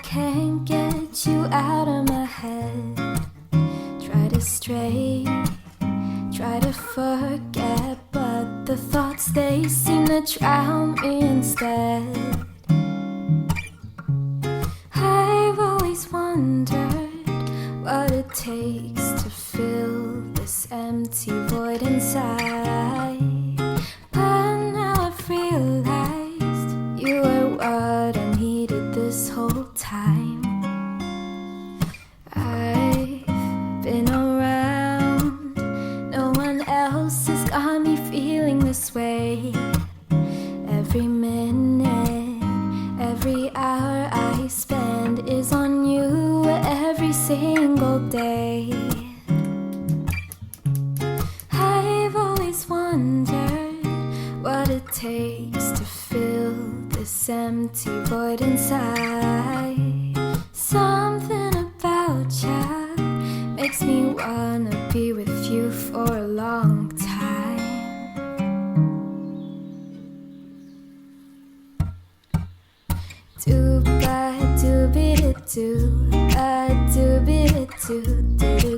can't get you out of my head. Try to stray, try to forget, but the thoughts they seem to drown me instead. I've always wondered what it takes to fill this empty void inside. But now I've realized you were what I needed this whole time. I've been around, no one else has got me feeling this way. Every minute, every hour I spend is on you every single day. I've always wondered what it takes to fill this empty void inside. Something about ya makes me wanna be with you for a long time. Do ba do be do, do be do.